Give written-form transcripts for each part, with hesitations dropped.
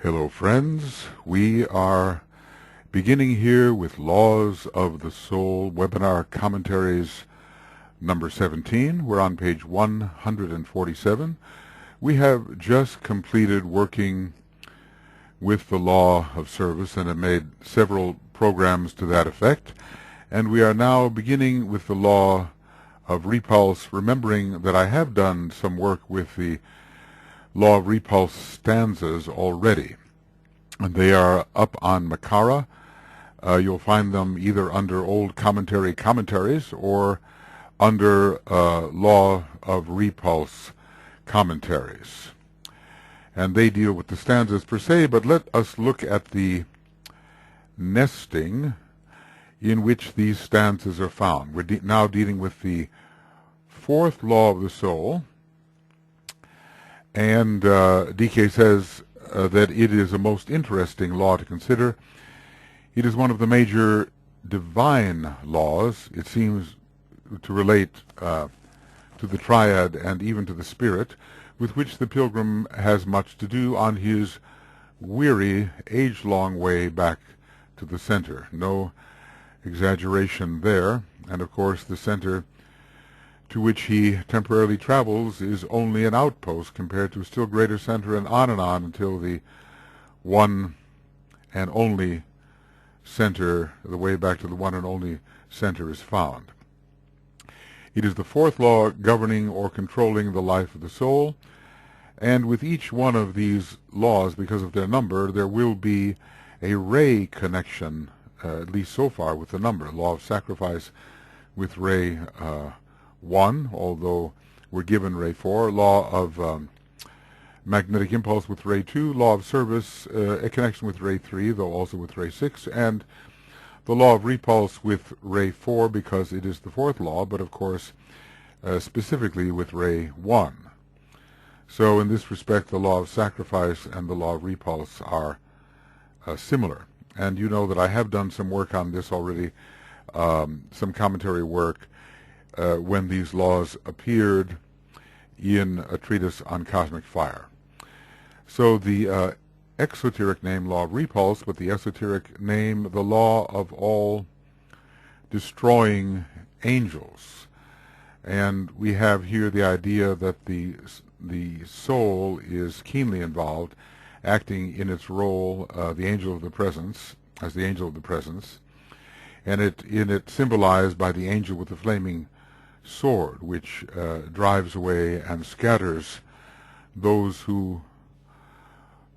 Hello friends, we are beginning here with Laws of the Soul webinar commentaries number 17. We're on page 147. We have just completed working with the law of service and have made several programs to that effect, and we are now beginning with the law of repulse, remembering that I have done some work with the Law of Repulse stanzas already, and they are up on Makara. You'll find them either under old commentaries or under Law of Repulse commentaries. And they deal with the stanzas per se, but let us look at the nesting in which these stanzas are found. We're now dealing with the fourth law of the soul, and DK says that it is a most interesting law to consider. It is one of the major divine laws. It seems to relate to the triad and even to the spirit, with which the pilgrim has much to do on his weary, age-long way back to the center. No exaggeration there. And of course the center to which he temporarily travels is only an outpost compared to a still greater center, and on until the one and only center, the way back to the one and only center, is found. It is the fourth law governing or controlling the life of the soul, and with each one of these laws, because of their number, there will be a ray connection, at least so far, with the number. Law of sacrifice with ray 1, although we're given ray 4, law of magnetic impulse with ray 2, law of service, a connection with ray 3, though also with ray 6, and the law of repulse with ray 4, because it is the fourth law, but of course specifically with ray 1. So in this respect, the law of sacrifice and the law of repulse are similar. And you know that I have done some work on this already, some commentary work, when these laws appeared in a treatise on cosmic fire. So the exoteric name law of repulse, but the esoteric name the law of all destroying angels. And we have here the idea that the soul is keenly involved, acting in its role, the angel of the presence, as the angel of the presence, and it symbolized by the angel with the flaming sword, which drives away and scatters those who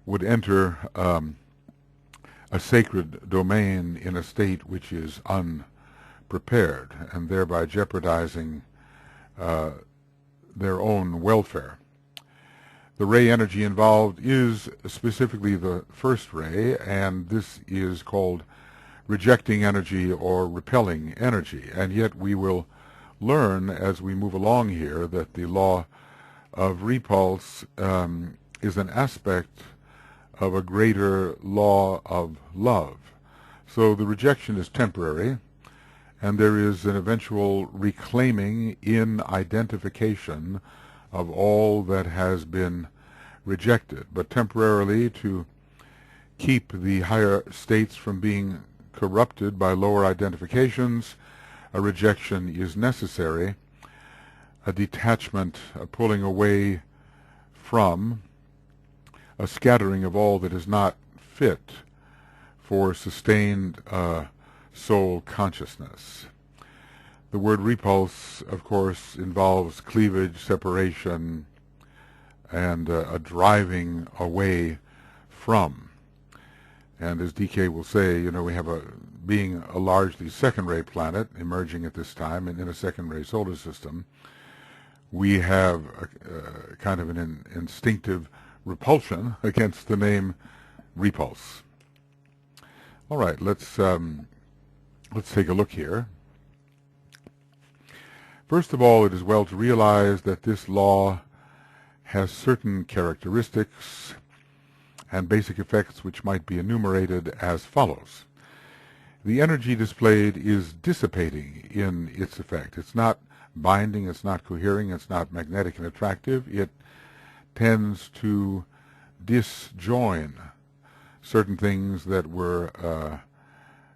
would enter a sacred domain in a state which is unprepared, and thereby jeopardizing their own welfare. The ray energy involved is specifically the first ray, and this is called rejecting energy or repelling energy. And yet we will learn as we move along here that the law of repulse is an aspect of a greater law of love. So the rejection is temporary, and there is an eventual reclaiming in identification of all that has been rejected, but temporarily to keep the higher states from being corrupted by lower identifications. A rejection is necessary, a detachment, a pulling away from, a scattering of all that is not fit for sustained soul consciousness. The word repulse, of course, involves cleavage, separation, and a driving away from. And as DK will say, you know, we have being a largely second-ray planet emerging at this time and in a second-ray solar system, we have a kind of an instinctive repulsion against the name repulse. All right, let's take a look here. First of all, it is well to realize that this law has certain characteristics and basic effects which might be enumerated as follows. The energy displayed is dissipating in its effect. It's not binding, it's not cohering, it's not magnetic and attractive. It tends to disjoin certain things that were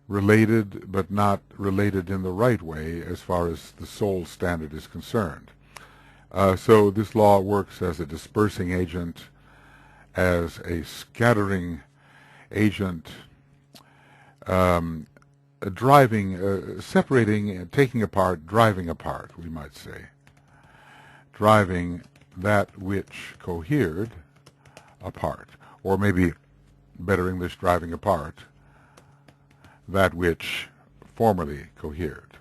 related, but not related in the right way as far as the soul standard is concerned. So this law works as a dispersing agent, as a scattering agent, driving, separating, taking apart, driving apart, we might say. Driving that which cohered apart, or maybe better English, driving apart that which formerly cohered.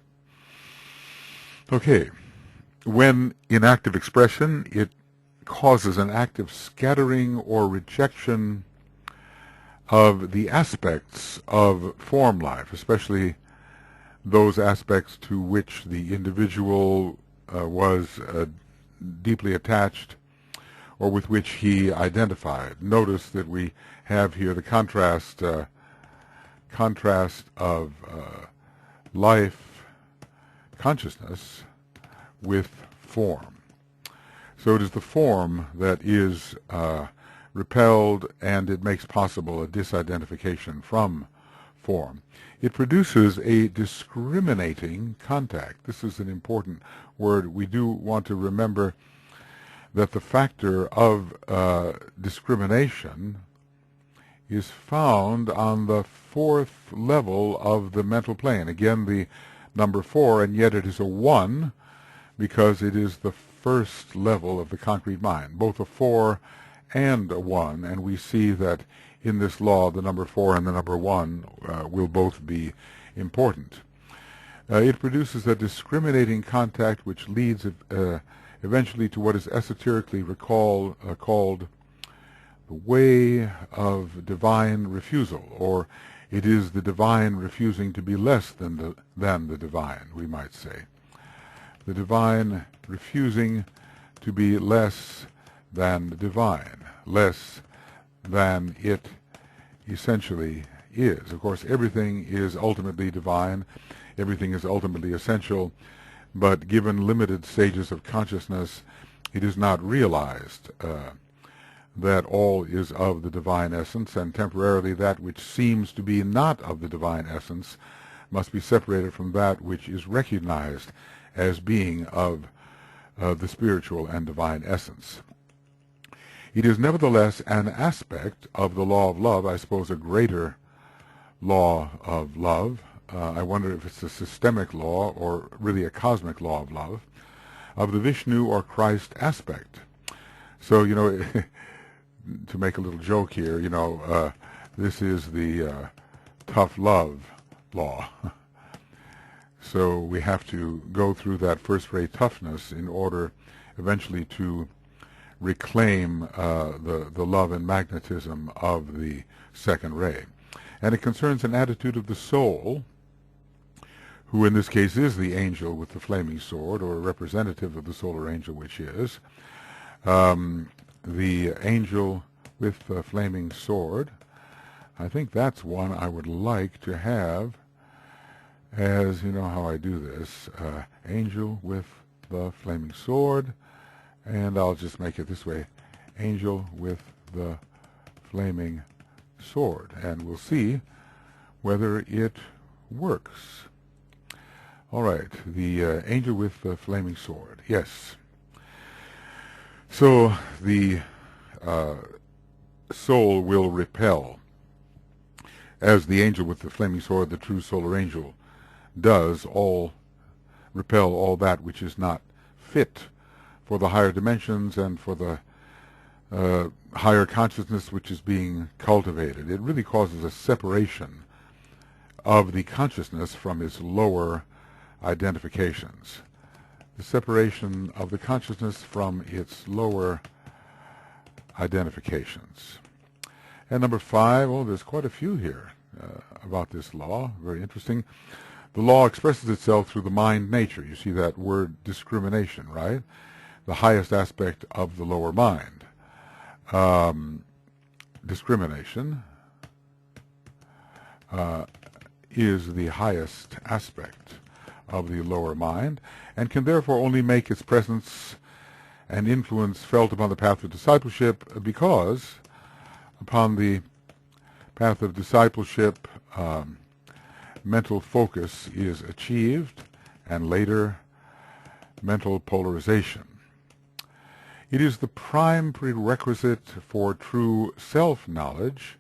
Okay, when in active expression, it causes an active scattering or rejection of the aspects of form life, especially those aspects to which the individual was deeply attached or with which he identified. Notice that we have here the contrast of life consciousness with form. So it is the form that is repelled, and it makes possible a disidentification from form. It produces a discriminating contact. This is an important word. We do want to remember that the factor of discrimination is found on the fourth level of the mental plane. Again, the number 4, and yet it is a 1 because it is the first level of the concrete mind, both a 4 and a 1, and we see that in this law the number 4 and the number 1 will both be important. It produces a discriminating contact which leads eventually to what is esoterically called the way of divine refusal, or it is the divine refusing to be less than the divine, we might say. The divine refusing to be less than the divine, less than it essentially is. Of course, everything is ultimately divine, everything is ultimately essential, but given limited stages of consciousness, it is not realized that all is of the divine essence, and temporarily that which seems to be not of the divine essence must be separated from that which is recognized as being of the spiritual and divine essence. It is nevertheless an aspect of the law of love, I suppose a greater law of love. I wonder if it's a systemic law or really a cosmic law of love, of the Vishnu or Christ aspect. So, to make a little joke here, this is the tough love law. So we have to go through that first-rate toughness in order eventually to reclaim the love and magnetism of the second ray. And it concerns an attitude of the soul, who in this case is the angel with the flaming sword, or a representative of the solar angel, which is the angel with the flaming sword. I think that's one I would like to have as, how I do this, angel with the flaming sword, and I'll just make it this way, angel with the flaming sword, and we'll see whether it works. All right, the angel with the flaming sword, yes. So the soul will repel, as the angel with the flaming sword, the true solar angel, does repel all that which is not fit for the higher dimensions and for the higher consciousness which is being cultivated. It really causes a separation of the consciousness from its lower identifications. The separation of the consciousness from its lower identifications. And number 5, there's quite a few here about this law, very interesting. The law expresses itself through the mind nature. You see that word discrimination, right? The highest aspect of the lower mind. Discrimination is the highest aspect of the lower mind, and can therefore only make its presence and influence felt upon the path of discipleship because upon the path of discipleship, mental focus is achieved, and later mental polarization. It is the prime prerequisite for true self-knowledge.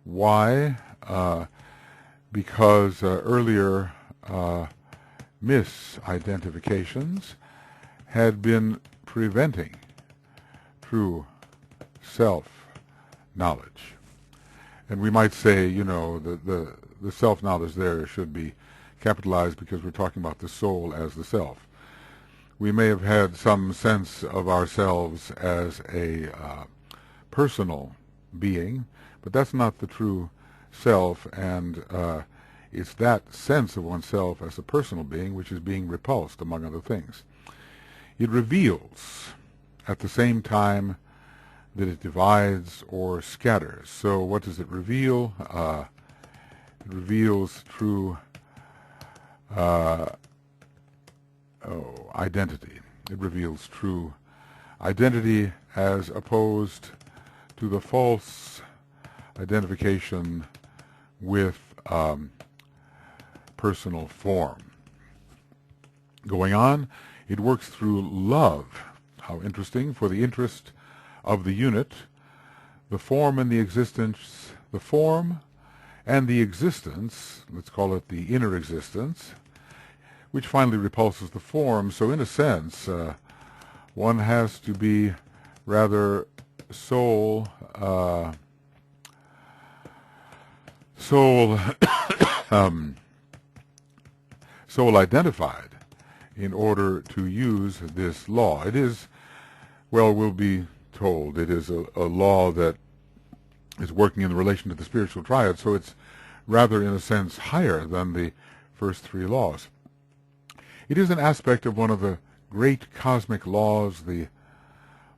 Why? Because earlier misidentifications had been preventing true self-knowledge. And we might say, you know, the self-knowledge there should be capitalized because we're talking about the soul as the self. We may have had some sense of ourselves as a personal being, but that's not the true self, and it's that sense of oneself as a personal being which is being repulsed, among other things. It reveals at the same time that it divides or scatters. So what does it reveal? It reveals true identity. It reveals true identity as opposed to the false identification with personal form. Going on, it works through love. How interesting. For the interest of the unit, the form and the existence, let's call it the inner existence, which finally repulses the form. So in a sense, one has to be rather soul identified in order to use this law. It is, well, we'll be told, it is a law that is working in relation to the spiritual triad, so it's rather, in a sense, higher than the first three laws. It is an aspect of one of the great cosmic laws, the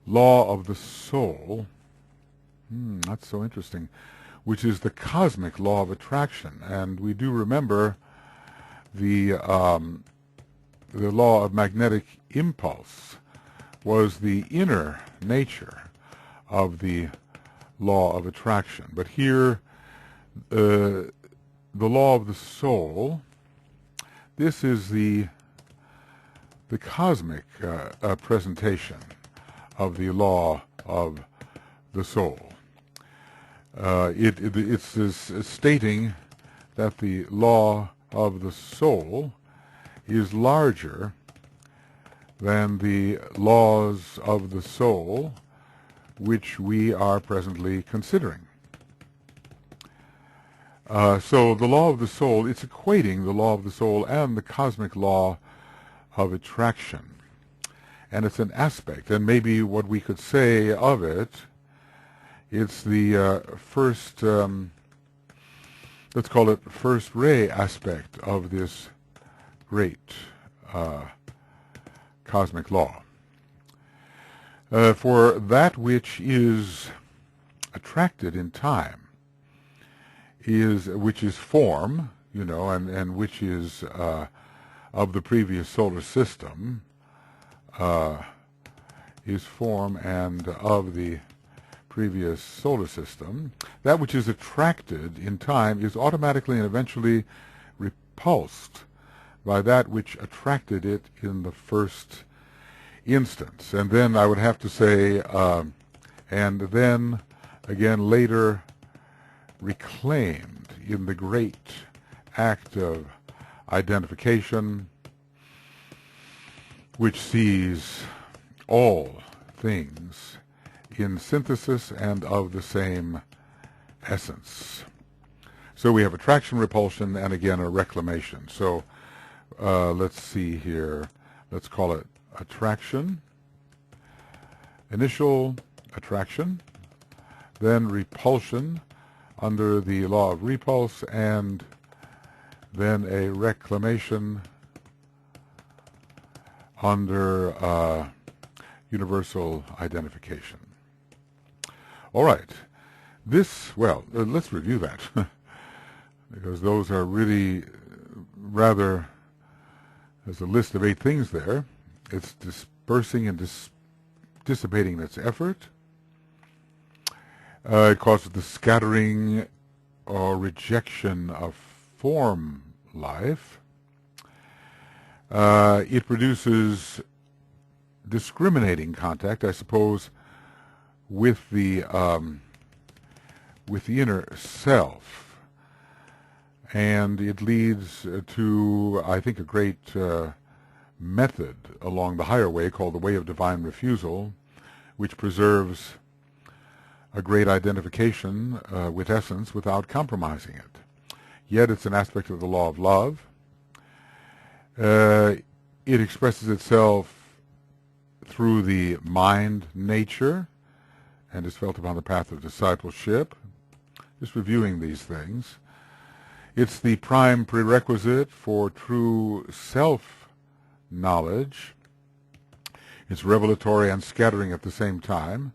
law of the soul. That's so interesting. Which is the cosmic law of attraction. And we do remember the law of magnetic impulse was the inner nature of the law of attraction. But here, the law of the soul, this is the cosmic presentation of the law of the soul. It's stating that the law of the soul is larger than the laws of the soul which we are presently considering. So the law of the soul, it's equating the law of the soul and the cosmic law of attraction. And it's an aspect, and maybe what we could say of it, it's the first, let's call it first ray aspect of this great cosmic law. For that which is attracted in time, which is form, you know, and which is of the previous solar system, is form and of the previous solar system. That which is attracted in time is automatically and eventually repulsed by that which attracted it in the first instance. And then I would have to say, and then again later reclaimed in the great act of identification, which sees all things in synthesis and of the same essence. So we have attraction, repulsion, and again a reclamation. So let's see here. Let's call it attraction, initial attraction, then repulsion under the law of repulse, and then a reclamation under universal identification. All right. Let's review that because those are really rather, there's a list of 8 things there. It's dispersing and dissipating its effort. It causes the scattering or rejection of form life. It produces discriminating contact, I suppose, with the inner self, and it leads to, I think, a great method along the higher way called the way of divine refusal, which preserves a great identification with essence without compromising it. Yet it's an aspect of the law of love. It expresses itself through the mind nature and is felt upon the path of discipleship. Just reviewing these things. It's the prime prerequisite for true self-knowledge. It's revelatory and scattering at the same time.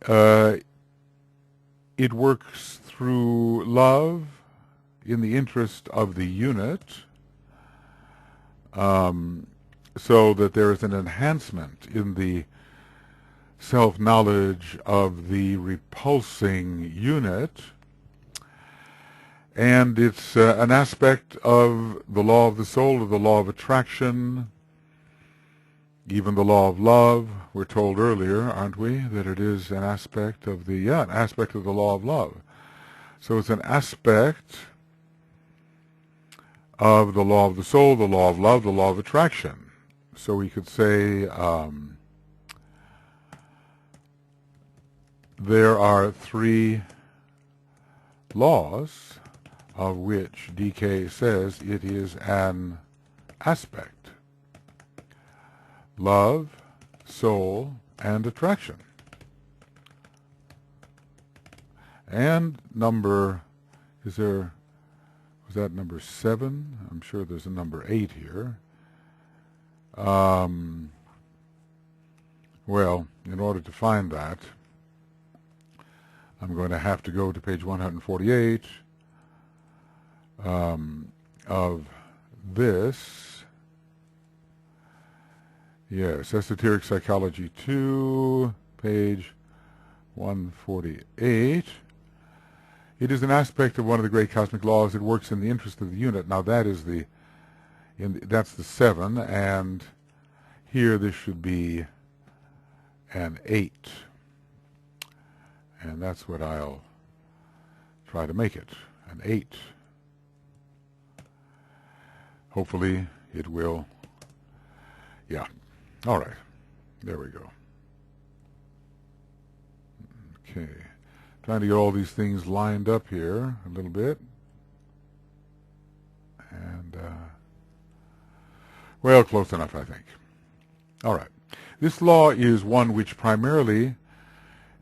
It works through love in the interest of the unit, so that there is an enhancement in the self-knowledge of the repulsing unit, and it's an aspect of the law of the soul, of the law of attraction, even the law of love. We're told earlier, aren't we, that it is an aspect of the law of love. So it's an aspect of the law of the soul, the law of love, the law of attraction. So we could say there are three laws of which DK says it is an aspect: love, soul, and attraction. And was that number 7? I'm sure there's a number 8 here. Well, in order to find that, I'm going to have to go to page 148 of this. Yes, Esoteric Psychology 2, page 148. It is an aspect of one of the great cosmic laws. It works in the interest of the unit. Now that is that's the 7, and here this should be an 8. And that's what I'll try to make it, an 8. Hopefully it will, yeah. All right, there we go. Okay, trying to get all these things lined up here a little bit. And, well, close enough, I think. All right, this law is one which primarily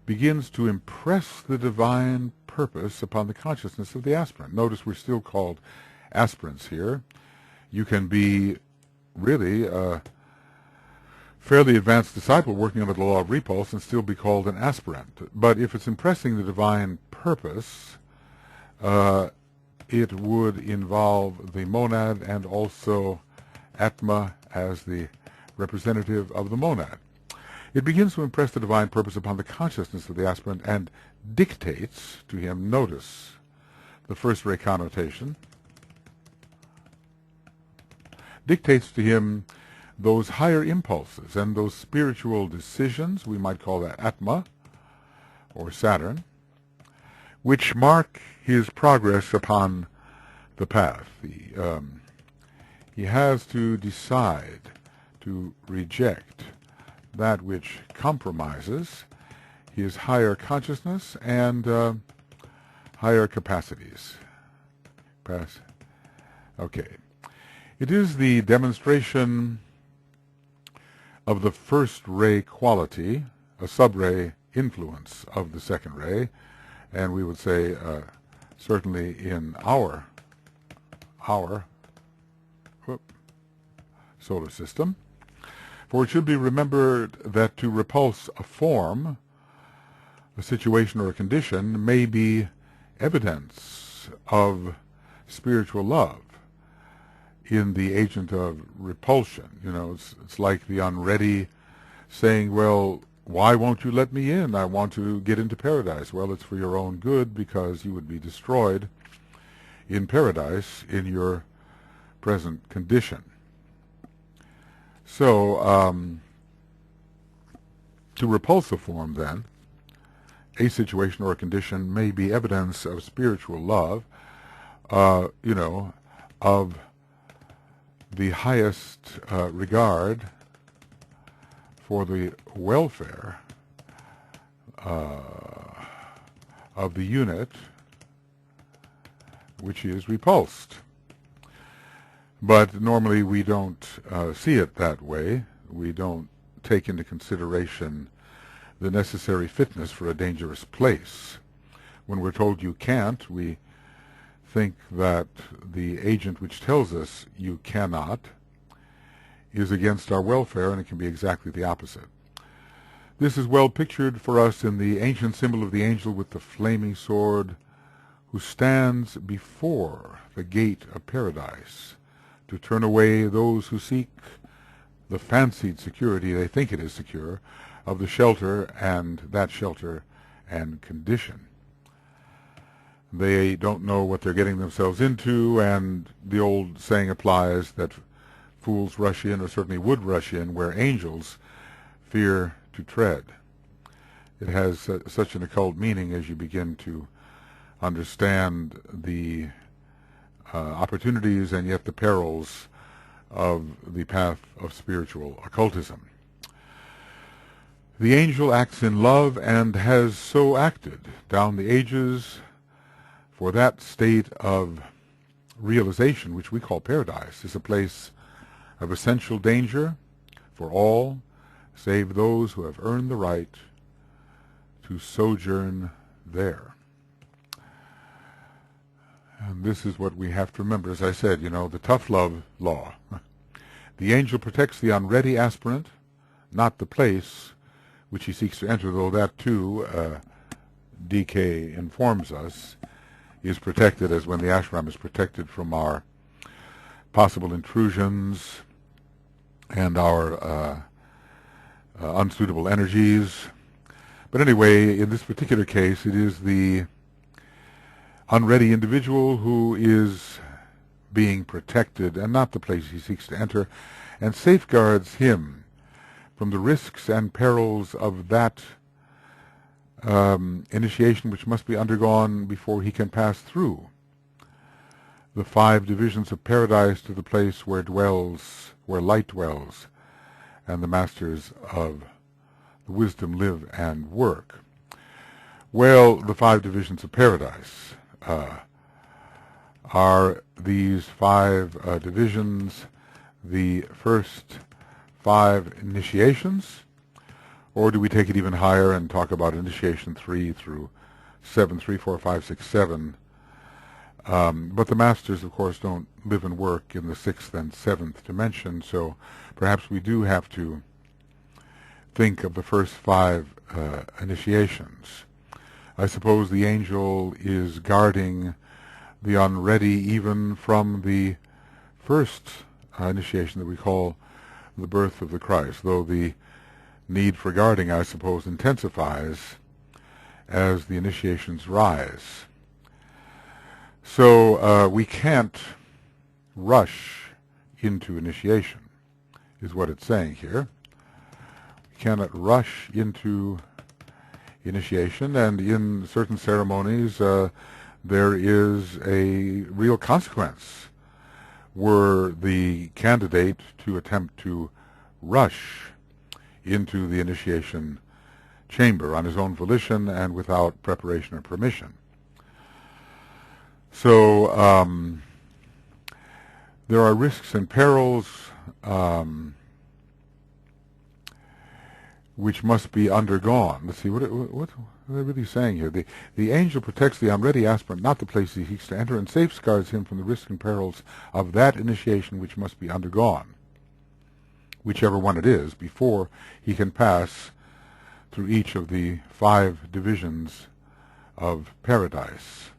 begins to impress the divine purpose upon the consciousness of the aspirant. Notice we're still called aspirants here. You can be really a fairly advanced disciple working under the law of repulse and still be called an aspirant. But if it's impressing the divine purpose, it would involve the monad and also atma as the representative of the monad. It begins to impress the divine purpose upon the consciousness of the aspirant and dictates to him, notice the first ray connotation, dictates to him those higher impulses and those spiritual decisions, we might call that atma or Saturn, which mark his progress upon the path. He has to decide to reject that which compromises his higher consciousness and higher capacities. Okay. It is the demonstration of the first ray quality, a subray influence of the second ray, and we would say certainly in our solar system. For it should be remembered that to repulse a form, a situation, or a condition may be evidence of spiritual love in the agent of repulsion. You know, it's like the unready saying, well, Why won't you let me in? I want to get into paradise. Well, it's for your own good, because you would be destroyed in paradise in your present condition. So, to repulse a form, then, a situation or a condition may be evidence of spiritual love, of the highest regard for the welfare of the unit which is repulsed. But normally we don't see it that way. We don't take into consideration the necessary fitness for a dangerous place. When we're told you can't, we think that the agent which tells us you cannot is against our welfare, and it can be exactly the opposite. This is well pictured for us in the ancient symbol of the angel with the flaming sword, who stands before the gate of paradise to turn away those who seek the fancied security, they think it is secure, of the shelter and condition. They don't know what they're getting themselves into, and the old saying applies that fools rush in, or certainly would rush in, where angels fear to tread. It has such an occult meaning as you begin to understand the opportunities and yet the perils of the path of spiritual occultism. The angel acts in love and has so acted down the ages, for that state of realization, which we call paradise, is a place of essential danger for all, save those who have earned the right to sojourn there. And this is what we have to remember. As I said, the tough love law. The angel protects the unready aspirant, not the place which he seeks to enter, though that too, DK informs us, is protected, as when the ashram is protected from our possible intrusions and our unsuitable energies. But anyway, in this particular case, it is the unready individual who is being protected, and not the place he seeks to enter, and safeguards him from the risks and perils of that initiation which must be undergone before he can pass through the 5 divisions of paradise to the place where light dwells, and the masters of the wisdom live and work. Well, the 5 divisions of paradise are these 5 divisions the first 5 initiations, or do we take it even higher and talk about initiation 3 through 7, 3, 4, 5, 6, 7? But the masters, of course, don't live and work in the 6th and 7th dimension, so perhaps we do have to think of the first 5 initiations. I suppose the angel is guarding the unready even from the first initiation that we call the birth of the Christ, though the need for guarding, I suppose, intensifies as the initiations rise. So we can't rush into initiation, is what it's saying here. We cannot rush into initiation, and in certain ceremonies there is a real consequence were the candidate to attempt to rush into the initiation chamber on his own volition and without preparation or permission. So there are risks and perils which must be undergone. Let's see, what are they really saying here? The angel protects the unready aspirant, not the place he seeks to enter, and safeguards him from the risks and perils of that initiation which must be undergone, whichever one it is, before he can pass through each of the 5 divisions of paradise.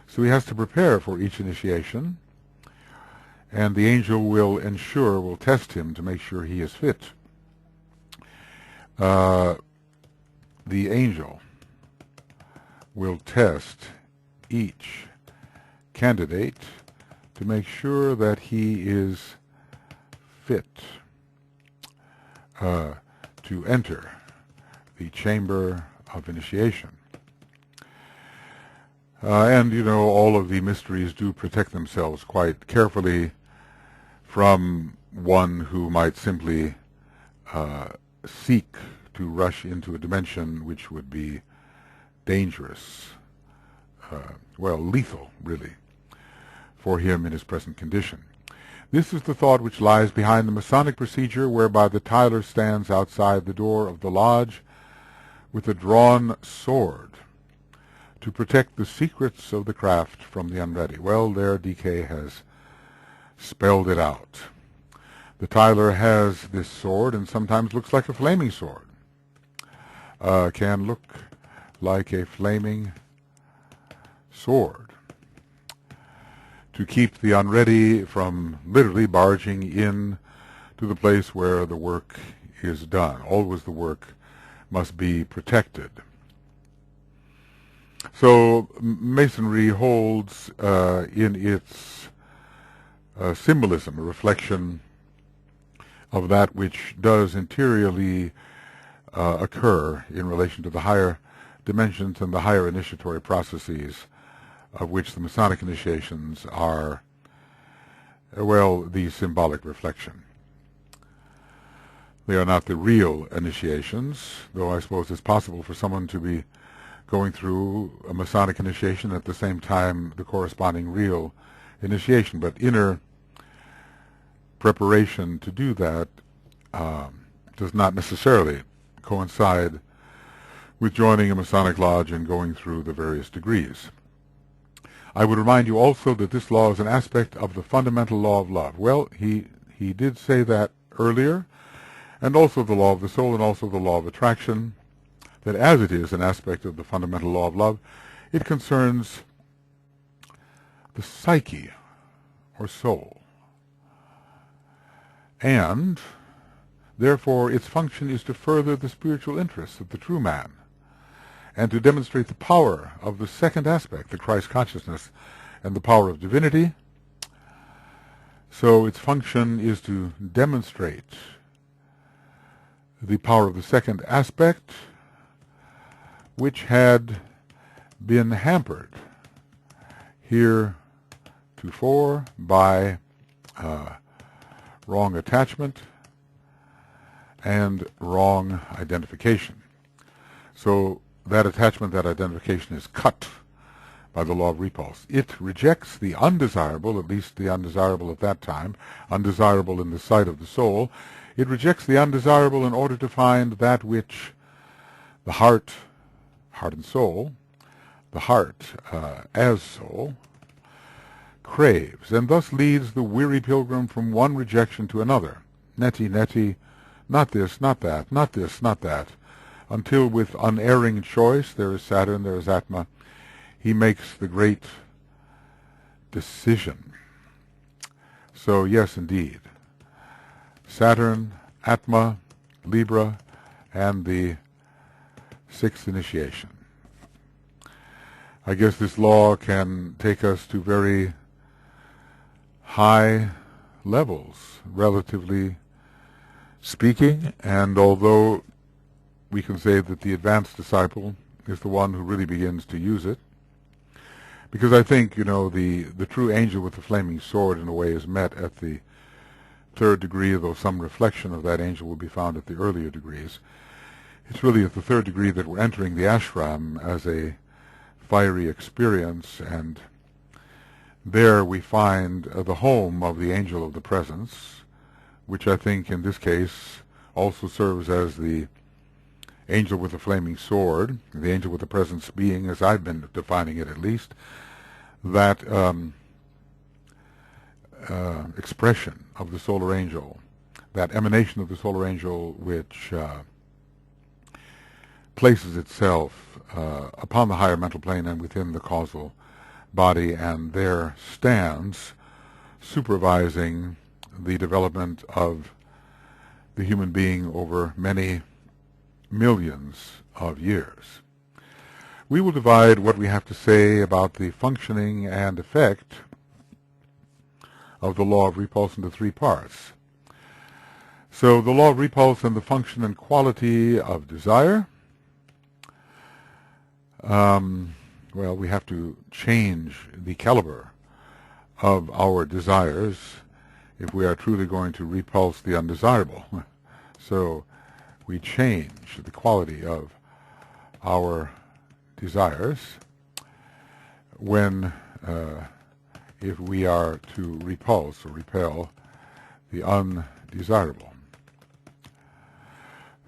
So he has to prepare for each initiation, and the angel will test him to make sure he is fit. the angel will test each candidate to make sure that he is fit to enter the chamber of initiation. And, all of the mysteries do protect themselves quite carefully from one who might simply seek to rush into a dimension which would be dangerous, lethal, really, for him in his present condition. This is the thought which lies behind the Masonic procedure whereby the tiler stands outside the door of the lodge with a drawn sword to protect the secrets of the craft from the unready. Well, there DK has spelled it out. The tiler has this sword and sometimes looks like a flaming sword. Can look like a flaming sword to keep the unready from literally barging in to the place where the work is done. Always the work must be protected. So Masonry holds in its symbolism a reflection of that which does interiorly occur in relation to the higher dimensions and the higher initiatory processes of which the Masonic initiations are, the symbolic reflection. They are not the real initiations, though I suppose it's possible for someone to be going through a Masonic initiation at the same time the corresponding real initiation, but inner preparation to do that does not necessarily coincide with joining a Masonic Lodge and going through the various degrees. I would remind you also that this law is an aspect of the fundamental law of love. Well, he did say that earlier, and also the law of the soul and also the law of attraction, that as it is an aspect of the fundamental law of love, it concerns the psyche or soul. And therefore its function is to further the spiritual interests of the true man and to demonstrate the power of the second aspect, the Christ consciousness, and the power of divinity. So its function is to demonstrate the power of the second aspect, which had been hampered heretofore by wrong attachment and wrong identification. So that attachment, that identification is cut by the law of repulse. It rejects the undesirable, at least the undesirable at that time, undesirable in the sight of the soul. It rejects the undesirable in order to find that which the heart and soul, the heart as soul, craves, and thus leads the weary pilgrim from one rejection to another. Neti, neti, not this, not that, not this, not that, until with unerring choice, there is Saturn, there is Atma, he makes the great decision. So yes, indeed, Saturn, Atma, Libra, and the sixth initiation. I guess this law can take us to very high levels, relatively speaking, and although we can say that the advanced disciple is the one who really begins to use it, because I think, the true angel with the flaming sword in a way is met at the third degree, though some reflection of that angel will be found at the earlier degrees. It's really at the third degree that we're entering the ashram as a fiery experience, and there we find the home of the angel of the presence, which I think in this case also serves as the angel with the flaming sword, the angel with the presence being, as I've been defining it at least, that expression of the solar angel, that emanation of the solar angel which places itself upon the higher mental plane and within the causal body, and there stands supervising the development of the human being over many millions of years. We will divide what we have to say about the functioning and effect of the law of repulse into three parts. So the law of repulse and the function and quality of desire. Well, we have to change the caliber of our desires if we are truly going to repulse the undesirable. So we change the quality of our desires when, if we are to repulse or repel the undesirable.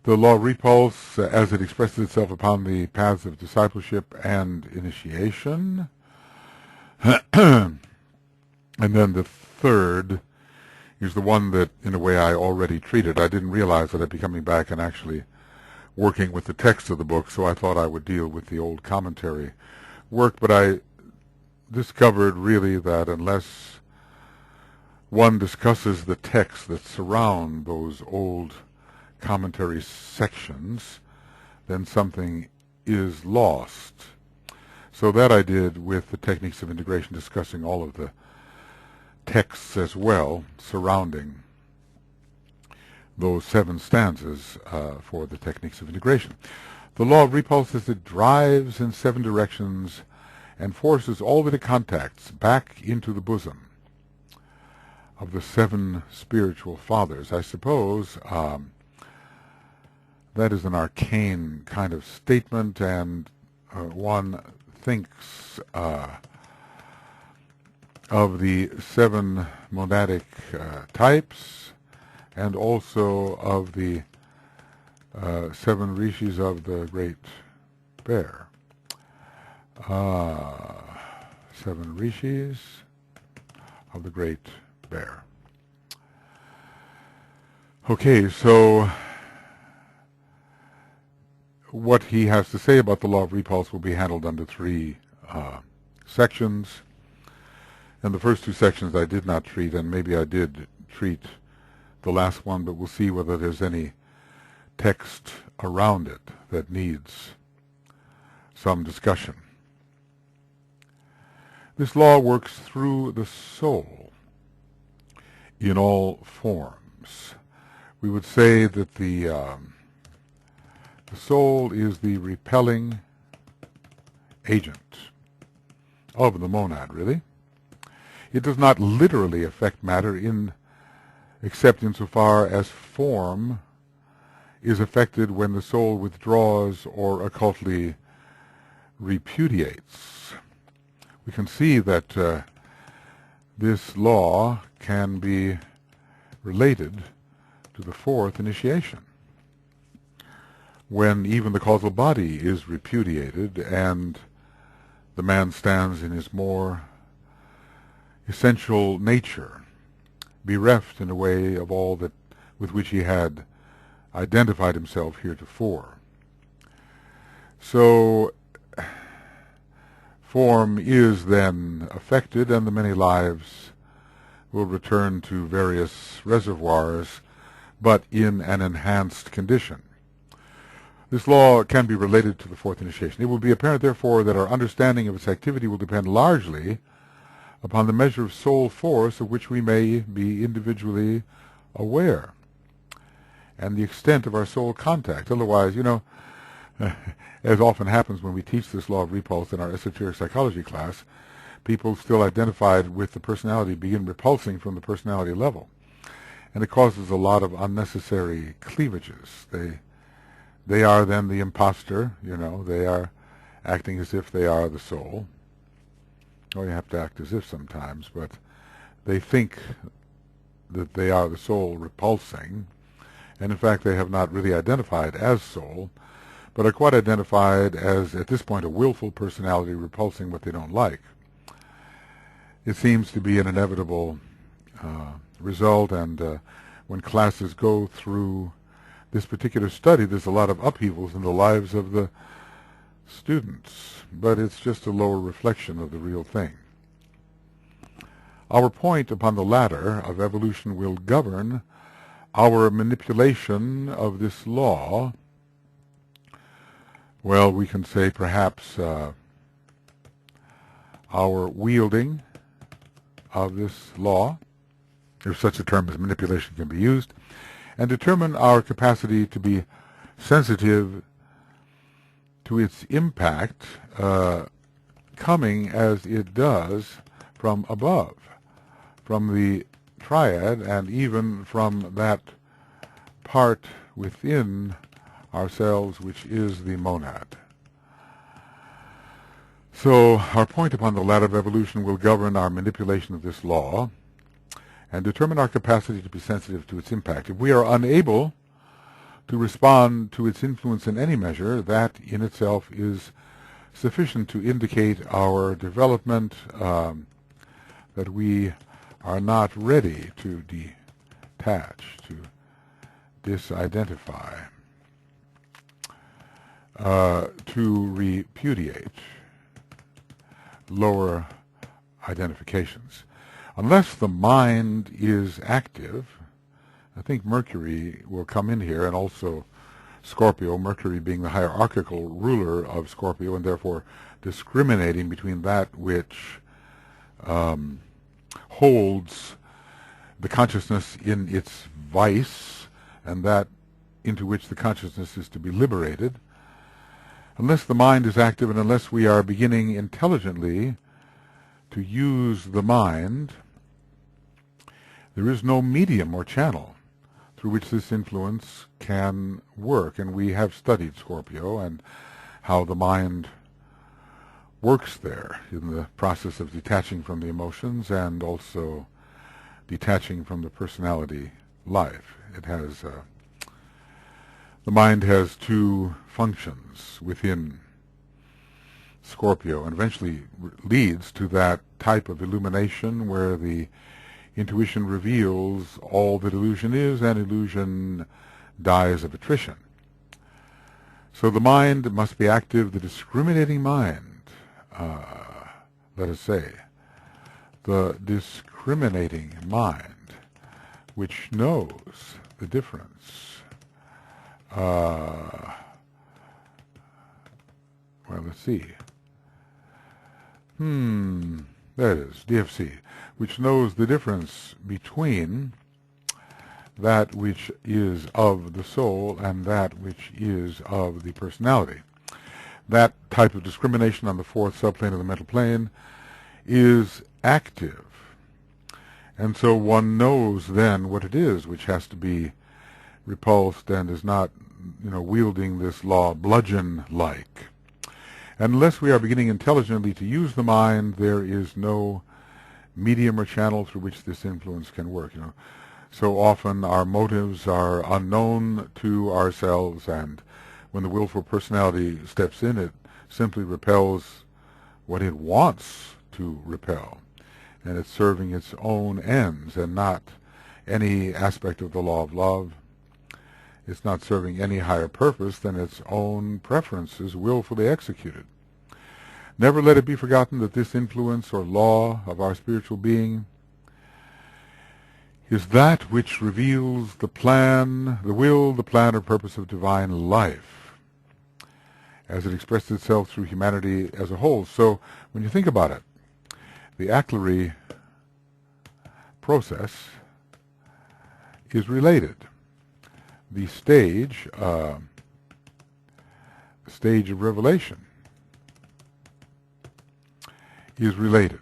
The law of repulse, as it expresses itself upon the paths of discipleship and initiation. And then the third is the one that, in a way, I already treated. I didn't realize that I'd be coming back and actually working with the text of the book, so I thought I would deal with the old commentary work, but I discovered really that unless one discusses the texts that surround those old commentary sections, then something is lost. So that I did with the techniques of integration, discussing all of the texts as well surrounding those 7 stanzas for the techniques of integration. The law of repulse is it drives in 7 directions and forces all that it contacts back into the bosom of the 7 spiritual fathers. I suppose that is an arcane kind of statement, and one thinks of the 7 monadic types, and also of the 7 rishis of the Great Bear. 7 rishis of the Great Bear. Okay, so what he has to say about the law of repulse will be handled under 3 sections. And the first 2 sections I did not treat, and maybe I did treat the last one, but we'll see whether there's any text around it that needs some discussion. This law works through the soul in all forms. We would say that the soul is the repelling agent of the monad, really. It does not literally affect matter except insofar as form is affected when the soul withdraws or occultly repudiates. We can see that this law can be related to the 4th initiation, when even the causal body is repudiated and the man stands in his more essential nature, bereft in a way of all that with which he had identified himself heretofore. So form is then affected, and the many lives will return to various reservoirs, but in an enhanced condition. This law can be related to the 4th initiation. It will be apparent, therefore, that our understanding of its activity will depend largely upon the measure of soul force of which we may be individually aware, and the extent of our soul contact. Otherwise, as often happens when we teach this law of repulse in our esoteric psychology class, people still identified with the personality begin repulsing from the personality level. And it causes a lot of unnecessary cleavages. They are then the imposter, they are acting as if they are the soul. Well, you have to act as if sometimes, but they think that they are the soul repulsing, and in fact they have not really identified as soul, but are quite identified as, at this point, a willful personality repulsing what they don't like. It seems to be an inevitable result, and when classes go through this particular study, there's a lot of upheavals in the lives of the students, but it's just a lower reflection of the real thing. Our point upon the ladder of evolution will govern our manipulation of this law Well, we can say perhaps our wielding of this law, if such a term as manipulation can be used, and determine our capacity to be sensitive to its impact coming as it does from above, from the triad, and even from that part within ourselves which is the monad. So our point upon the ladder of evolution will govern our manipulation of this law and determine our capacity to be sensitive to its impact. If we are unable to respond to its influence in any measure, that in itself is sufficient to indicate our development, that we are not ready to detach, to disidentify, to repudiate lower identifications. Unless the mind is active, I think Mercury will come in here, and also Scorpio, Mercury being the hierarchical ruler of Scorpio, and therefore discriminating between that which holds the consciousness in its vice and that into which the consciousness is to be liberated. Unless the mind is active and unless we are beginning intelligently to use the mind, there is no medium or channel through which this influence can work. And we have studied Scorpio and how the mind works there in the process of detaching from the emotions and also detaching from the personality life. It has the mind has two functions within Scorpio, and eventually leads to that type of illumination where the intuition reveals all that illusion is, and illusion dies of attrition. So the mind must be active, the discriminating mind, let us say, the discriminating mind, which knows the difference. Well, let's see. There it is, DFC, which knows the difference between that which is of the soul and that which is of the personality. That type of discrimination on the fourth subplane of the mental plane is active. And so one knows then what it is which has to be repulsed and is not, wielding this law bludgeon-like. Unless we are beginning intelligently to use the mind, there is no medium or channel through which this influence can work. So often our motives are unknown to ourselves, and when the willful personality steps in, it simply repels what it wants to repel, and it's serving its own ends and not any aspect of the law of love. It's not serving any higher purpose than its own preferences willfully executed. Never let it be forgotten that this influence or law of our spiritual being is that which reveals the plan, the will, the plan or purpose of divine life as it expressed itself through humanity as a whole. So when you think about it, the Achlary process is related. The stage of revelation is related,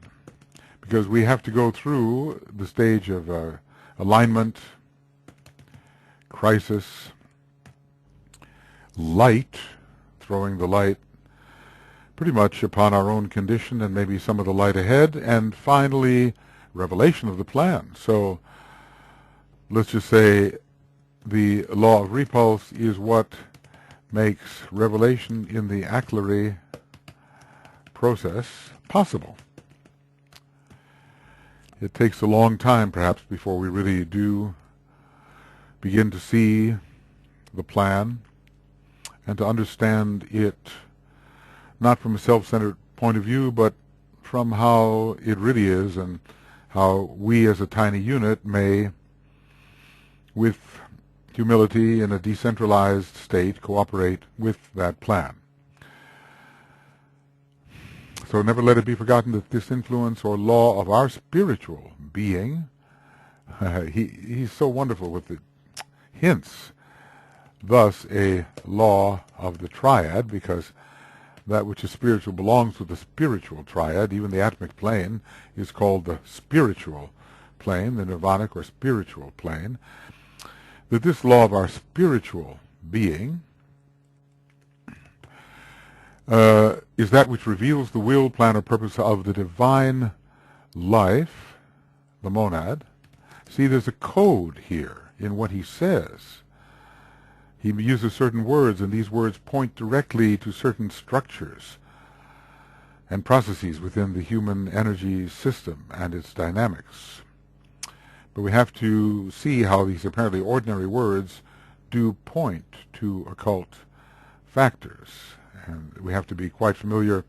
because we have to go through the stage of alignment, crisis, light, throwing the light pretty much upon our own condition and maybe some of the light ahead, and finally revelation of the plan. So let's just say the law of repulse is what makes revelation in the Achlary process possible. It takes a long time, perhaps, before we really do begin to see the plan and to understand it, not from a self-centered point of view, but from how it really is and how we as a tiny unit may, with humility in a decentralized state, cooperate with that plan. So never let it be forgotten that this influence or law of our spiritual being, he's so wonderful with the hints. Thus, a law of the triad, because that which is spiritual belongs to the spiritual triad. Even the atmic plane is called the spiritual plane, the nirvanic or spiritual plane. That this law of our spiritual being is that which reveals the will, plan, or purpose of the divine life, the monad. See, there's a code here in what he says. He uses certain words, and these words point directly to certain structures and processes within the human energy system and its dynamics. But we have to see how these apparently ordinary words do point to occult factors. And we have to be quite familiar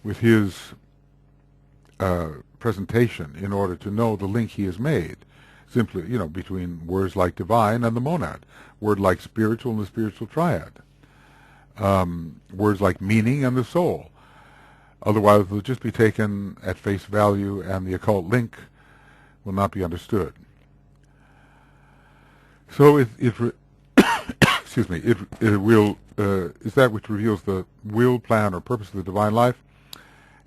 with his presentation in order to know the link he has made. Simply, between words like divine and the monad, word like spiritual and the spiritual triad, words like meaning and the soul. Otherwise, they'll just be taken at face value, and the occult link will not be understood. So excuse me, it will is that which reveals the will, plan, or purpose of the divine life,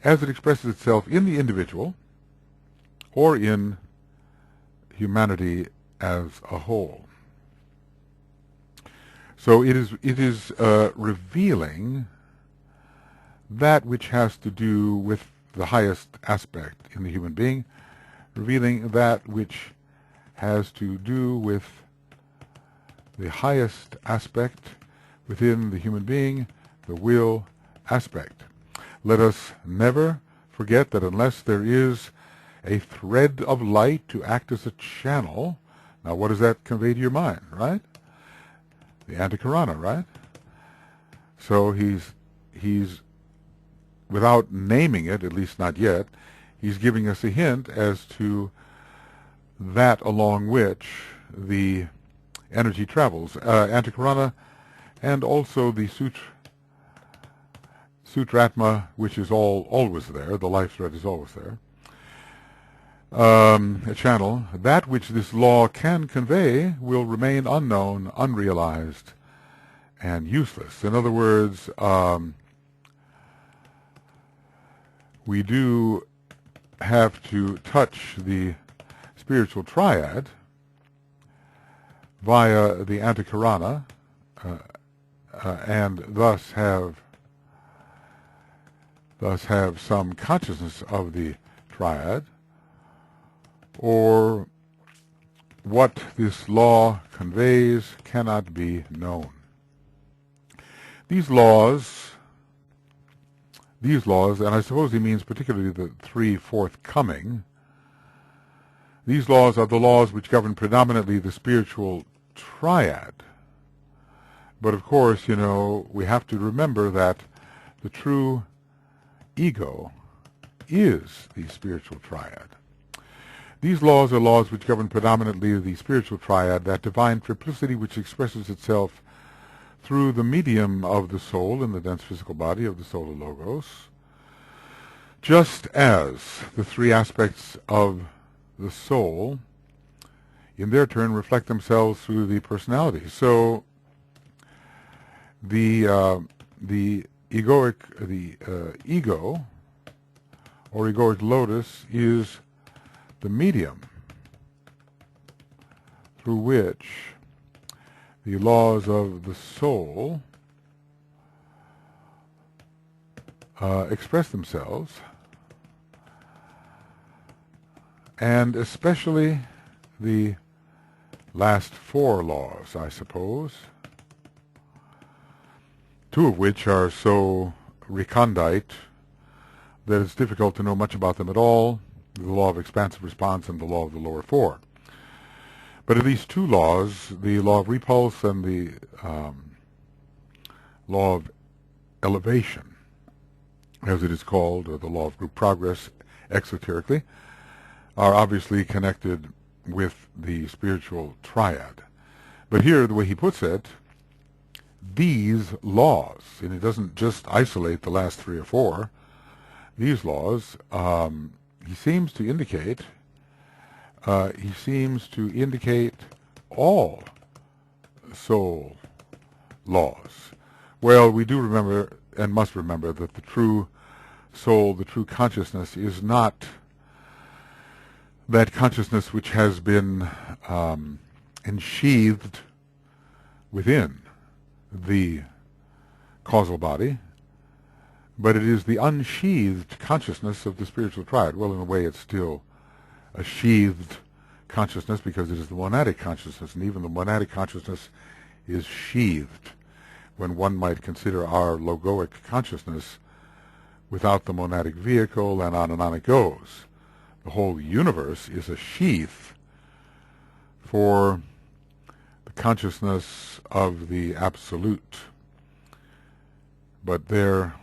as it expresses itself in the individual or in humanity as a whole. So it is revealing that which has to do with the highest aspect in the human being, revealing that which has to do with the highest aspect within the human being, the will aspect. Let us never forget that unless there is a thread of light to act as a channel, now what does that convey to your mind, right? The antahkarana, right? So he's without naming it, at least not yet, he's giving us a hint as to that along which the energy travels. Antahkarana and also the sutratma, which is always there, the life thread is always there. A channel, that which this law can convey will remain unknown, unrealized, and useless. In other words, we do have to touch the spiritual triad via the antahkarana, and thus have some consciousness of the triad, or what this law conveys cannot be known. These laws, and I suppose he means particularly the three forthcoming, these laws are the laws which govern predominantly the spiritual triad. But of course, we have to remember that the true ego is the spiritual triad. These laws are laws which govern predominantly the spiritual triad, that divine triplicity which expresses itself through the medium of the soul in the dense physical body of the solar logos, just as the three aspects of the soul in their turn reflect themselves through the personality. So the egoic, ego or egoic lotus is the medium through which the laws of the soul express themselves, and especially the last four laws, I suppose, two of which are so recondite that it's difficult to know much about them at all, the law of expansive response and the law of the lower four. But of these two laws, the law of repulse and the law of elevation, as it is called, or the law of group progress exoterically, are obviously connected with the spiritual triad. But here, the way he puts it, these laws, and he doesn't just isolate the last three or four, these laws, he seems to indicate all soul laws. Well, we do remember and must remember that the true soul, the true consciousness, is not that consciousness which has been ensheathed within the causal body, but it is the unsheathed consciousness of the spiritual triad. Well, in a way, it's still a sheathed consciousness because it is the monadic consciousness, and even the monadic consciousness is sheathed when one might consider our logoic consciousness without the monadic vehicle, and on it goes. The whole universe is a sheath for the consciousness of the Absolute. But there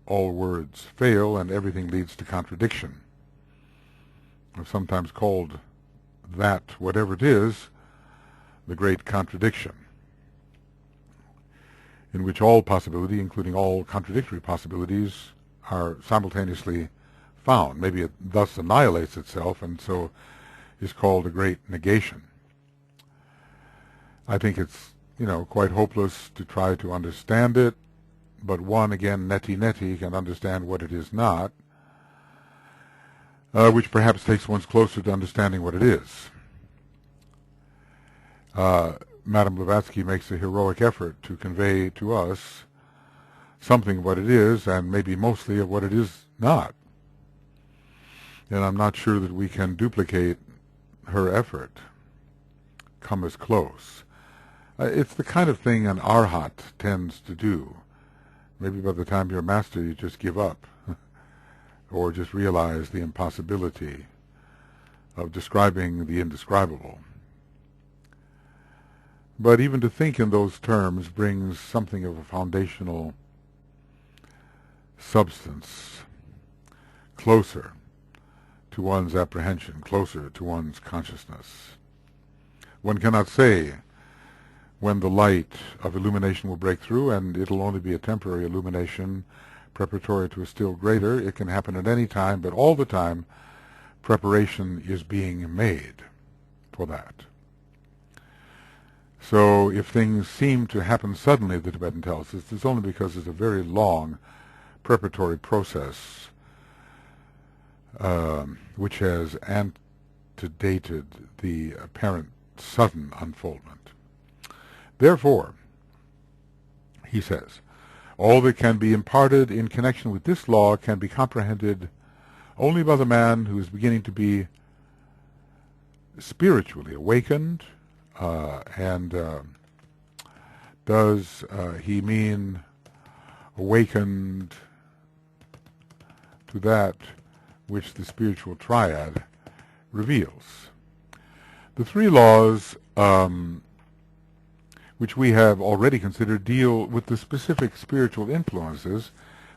all words fail and everything leads to contradiction. I've sometimes called that, whatever it is, the great contradiction, in which all possibility, including all contradictory possibilities, are simultaneously found. Maybe it thus annihilates itself and so is called a great negation. I think it's, quite hopeless to try to understand it, but one, again, neti, can understand what it is not, which perhaps takes one closer to understanding what it is. Madame Blavatsky makes a heroic effort to convey to us something of what it is, and maybe mostly of what it is not. And I'm not sure that we can duplicate her effort, come as close. It's the kind of thing an arhat tends to do. Maybe by the time you're a master, you just give up, or just realize the impossibility of describing the indescribable. But even to think in those terms brings something of a foundational substance closer to one's apprehension, closer to one's consciousness. One cannot say when the light of illumination will break through, and it'll only be a temporary illumination preparatory to a still greater. It can happen at any time, but all the time preparation is being made for that. So if things seem to happen suddenly, the Tibetan tells us, it's only because it's a very long preparatory process which has antedated the apparent sudden unfoldment. Therefore, he says, all that can be imparted in connection with this law can be comprehended only by the man who is beginning to be spiritually awakened. Does he mean awakened to that which the spiritual triad reveals? The three laws which we have already considered deal with the specific spiritual influences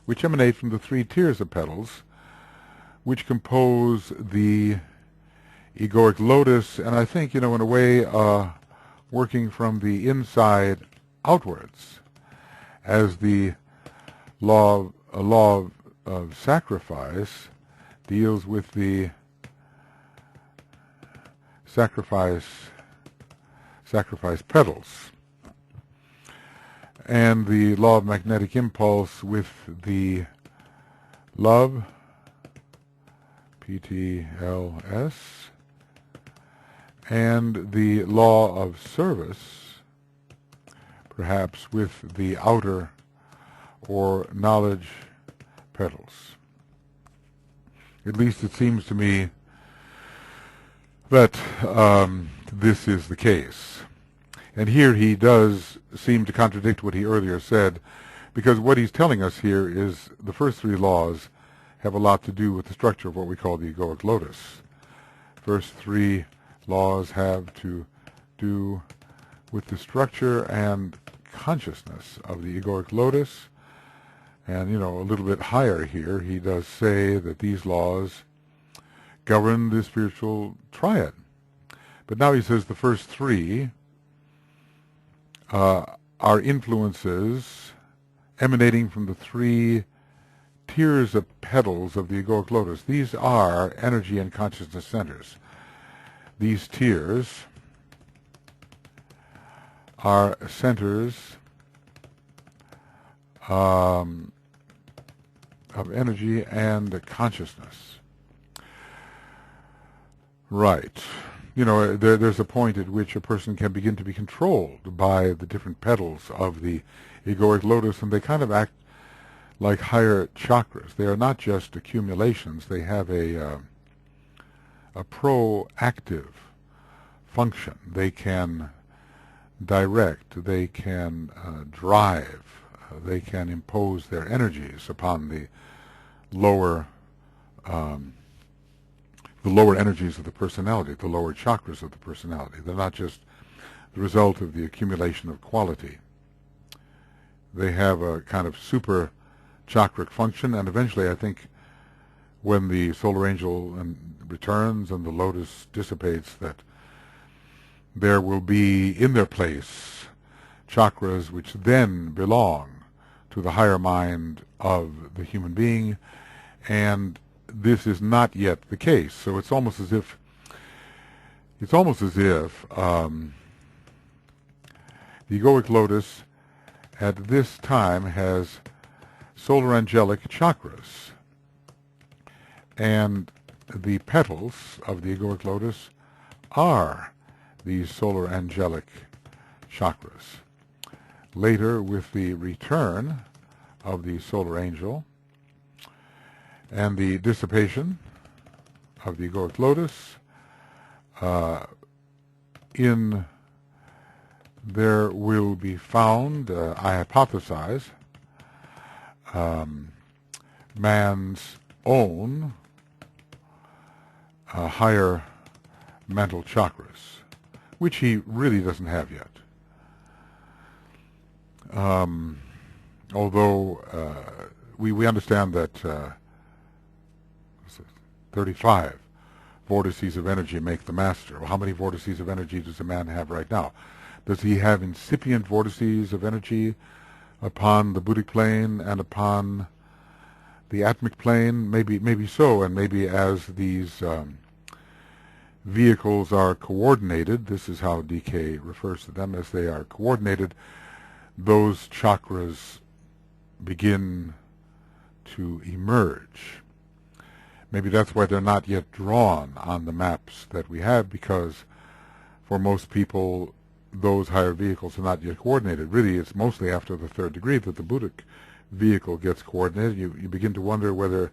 which emanate from the three tiers of petals which compose the egoic lotus, and I think, in a way, working from the inside outwards, as the law of sacrifice deals with the sacrifice petals, and the law of magnetic impulse with the love, PTLS, and the law of service, perhaps with the outer or knowledge petals. At least it seems to me that this is the case. And here he does seem to contradict what he earlier said, because what he's telling us here is the first three laws have a lot to do with the structure of what we call the egoic lotus. First three laws have to do with the structure and consciousness of the egoic lotus. And, a little bit higher here, he does say that these laws govern the spiritual triad. But now he says the first three are influences emanating from the three tiers of petals of the egoic lotus. These are energy and consciousness centers. These tiers are centers of energy and consciousness. Right. You know, there's a point at which a person can begin to be controlled by the different petals of the egoic lotus, and they kind of act like higher chakras. They are not just accumulations. They have a proactive function. They can direct. They can drive. They can impose their energies upon the lower energies of the personality, the lower chakras of the personality. They're not just the result of the accumulation of quality. They have a kind of super chakric function, and eventually I think when the solar angel returns and the lotus dissipates, that there will be in their place chakras which then belong to the higher mind of the human being, and this is not yet the case. So it's almost as if the egoic lotus at this time has solar angelic chakras, and the petals of the egoic lotus are these solar angelic chakras. Later, with the return of the solar angel and the dissipation of the egoic lotus, there will be found, I hypothesize, man's own higher mental chakras, which he really doesn't have yet. Although we understand that 35 vortices of energy make the master. Well, how many vortices of energy does a man have right now? Does he have incipient vortices of energy upon the Buddhic plane and upon the atmic plane? Maybe so, and maybe as these vehicles are coordinated, this is how DK refers to them, as they are coordinated, those chakras begin to emerge. Maybe that's why they're not yet drawn on the maps that we have, because for most people those higher vehicles are not yet coordinated. Really, it's mostly after the third degree that the Buddhic vehicle gets coordinated. You begin to wonder whether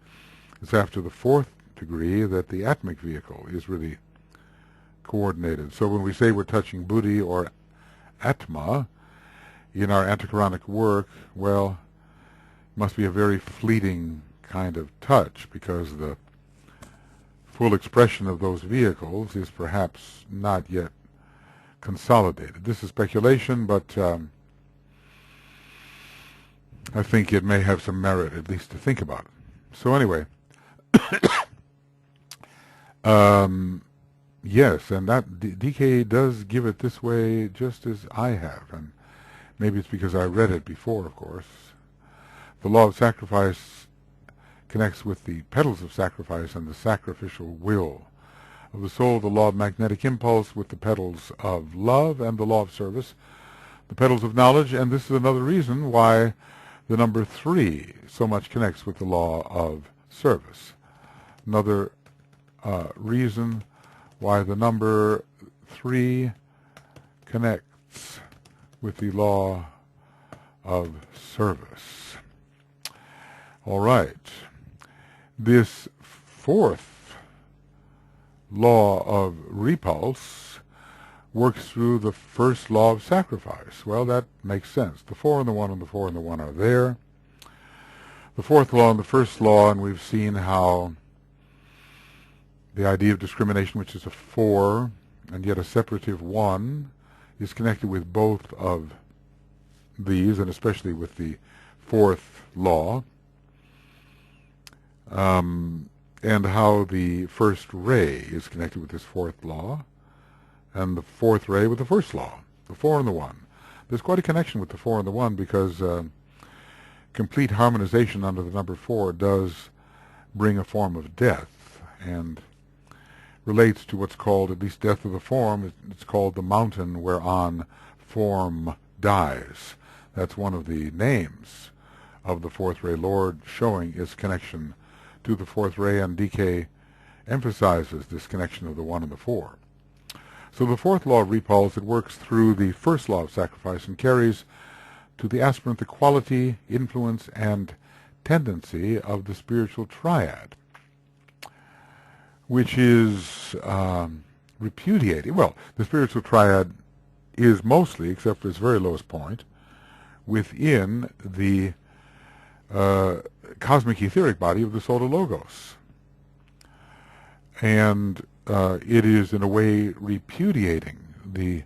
it's after the fourth degree that the atmic vehicle is really coordinated. So when we say we're touching Buddhi or Atma in our antahkaranic work, well, it must be a very fleeting kind of touch, because the full expression of those vehicles is perhaps not yet consolidated. This is speculation, but I think it may have some merit, at least to think about it. So anyway, yes, and that DK does give it this way just as I have, and maybe it's because I read it before, of course. The law of sacrifice connects with the petals of sacrifice and the sacrificial will of the soul, the law of magnetic impulse with the petals of love, and the law of service, the petals of knowledge. And this is another reason why the number 3 so much connects with the law of service. Another reason why the number 3 connects with the law of service. All right. This fourth law of repulse works through the first law of sacrifice. Well, that makes sense. The 4 and the 1 and the 4 and the 1 are there. The fourth law and the first law, and we've seen how the idea of discrimination, which is a 4 and yet a separative 1, is connected with both of these, and especially with the fourth law. And how the first ray is connected with this fourth law, and the fourth ray with the first law, the 4 and the 1. There's quite a connection with the 4 and the 1, because complete harmonization under the number 4 does bring a form of death, and relates to what's called, at least death of the form, it's called the mountain whereon form dies. That's one of the names of the fourth ray Lord, showing its connection to the fourth ray, and DK emphasizes this connection of the 1 and the 4. So the fourth law of repulse, it works through the first law of sacrifice and carries to the aspirant the quality, influence, and tendency of the spiritual triad, which is repudiating. Well, the spiritual triad is mostly, except for its very lowest point, within the cosmic etheric body of the solar logos. And it is in a way repudiating the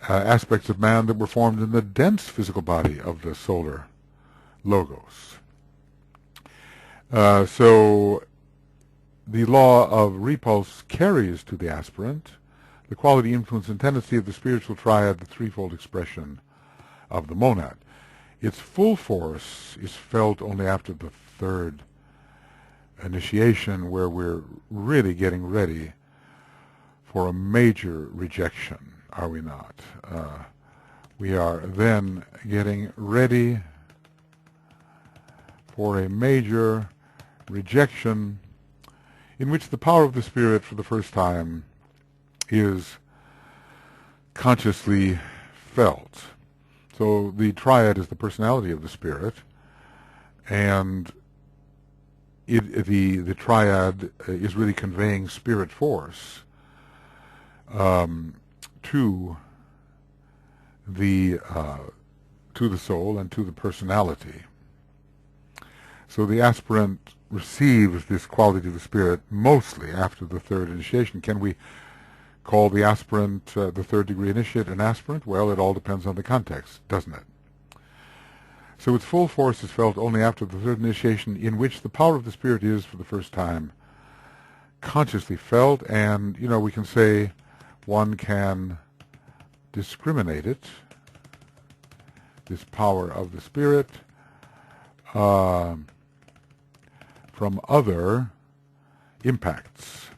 aspects of man that were formed in the dense physical body of the solar logos. So the law of repulse carries to the aspirant the quality, influence, and tendency of the spiritual triad, the threefold expression of the monad. Its full force is felt only after the third initiation, where we're really getting ready for a major rejection, are we not? We are then getting ready for a major rejection in which the power of the Spirit for the first time is consciously felt. So the triad is the personality of the Spirit, and the triad is really conveying spirit force to the soul and to the personality. So the aspirant receives this quality of the Spirit mostly after the third initiation. Can we call the aspirant, the third degree initiate, an aspirant? Well, it all depends on the context, doesn't it? So its full force is felt only after the third initiation, in which the power of the Spirit is, for the first time, consciously felt, and, we can say one can discriminate it, this power of the Spirit, from other impacts.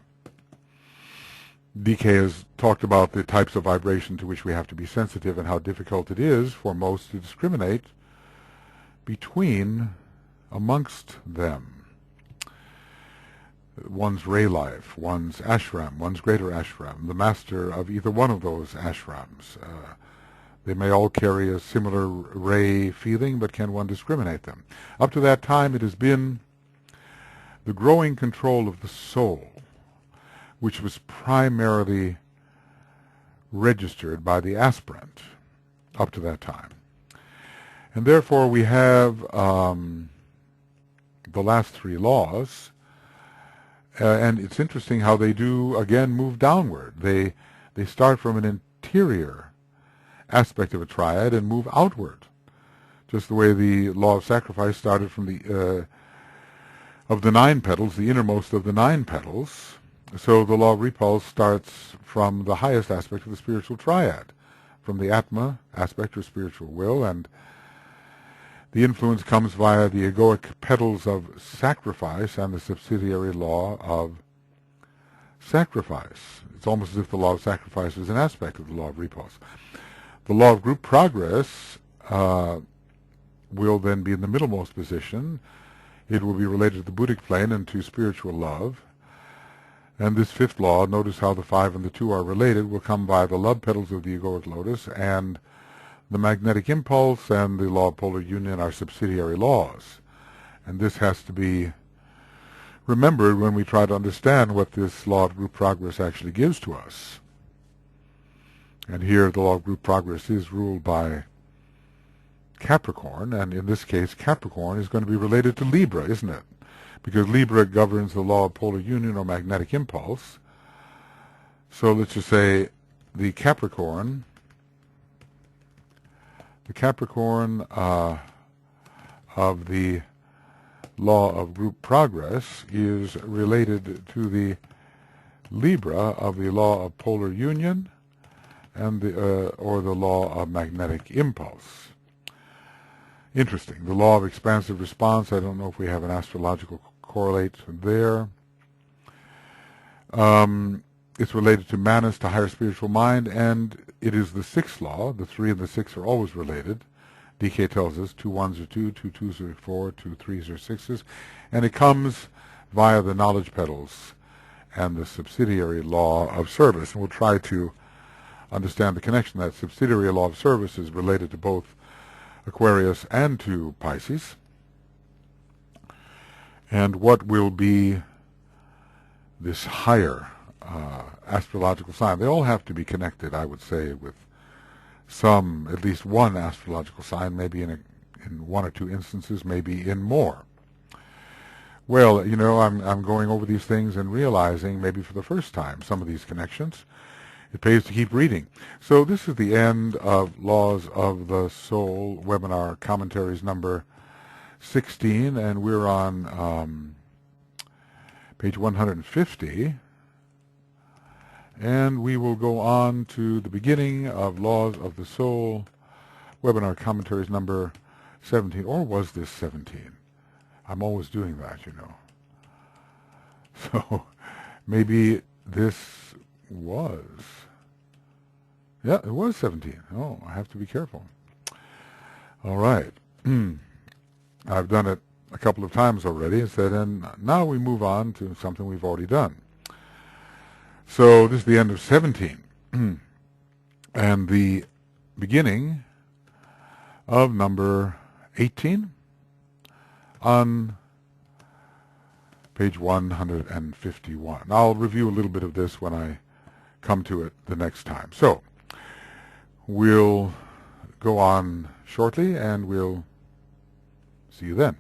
DK has talked about the types of vibration to which we have to be sensitive and how difficult it is for most to discriminate amongst them. One's ray life, one's ashram, one's greater ashram, the master of either one of those ashrams. They may all carry a similar ray feeling, but can one discriminate them? Up to that time, it has been the growing control of the soul, which was primarily registered by the aspirant up to that time. And therefore we have the last 3 laws, and it's interesting how they do, again, move downward. They start from an interior aspect of a triad and move outward, just the way the law of sacrifice started from of the 9 petals, the innermost of the 9 petals. So the law of repulse starts from the highest aspect of the spiritual triad, from the atma aspect, or spiritual will, and the influence comes via the egoic petals of sacrifice and the subsidiary law of sacrifice. It's almost as if the law of sacrifice is an aspect of the law of repulse. The law of group progress will then be in the middlemost position. It will be related to the Buddhic plane and to spiritual love. And this 5th law, notice how the 5 and the 2 are related, will come by the love petals of the egoic lotus, and the magnetic impulse and the law of polar union are subsidiary laws. And this has to be remembered when we try to understand what this law of group progress actually gives to us. And here the law of group progress is ruled by Capricorn, and in this case Capricorn is going to be related to Libra, isn't it? Because Libra governs the law of polar union or magnetic impulse. So let's just say the Capricorn of the law of group progress is related to the Libra of the law of polar union and or the law of magnetic impulse. Interesting. The law of expansive response, I don't know if we have an astrological correlate there. It's related to manas, to higher spiritual mind, and it is the sixth law. The 3 and the 6 are always related. DK tells us 2 1s are 2, 2 2s are 4, 2 3s are 6s, and it comes via the knowledge petals and the subsidiary law of service. And we'll try to understand the connection. That subsidiary law of service is related to both Aquarius and to Pisces. And what will be this higher astrological sign? They all have to be connected, I would say, with some, at least one astrological sign, maybe in 1 or 2 instances, maybe in more. Well, you know, I'm going over these things and realizing, maybe for the first time, some of these connections. It pays to keep reading. So this is the end of Laws of the Soul webinar commentaries number 16, and we're on page 150. And we will go on to the beginning of Laws of the Soul webinar commentaries number 17. Or was this 17? I'm always doing that, you know. So maybe this was... Yeah, it was 17. Oh, I have to be careful. All right. I've done it a couple of times already and said, and now we move on to something we've already done. So this is the end of 17 and the beginning of number 18 on page 151. I'll review a little bit of this when I come to it the next time. So we'll go on shortly and we'll see you then.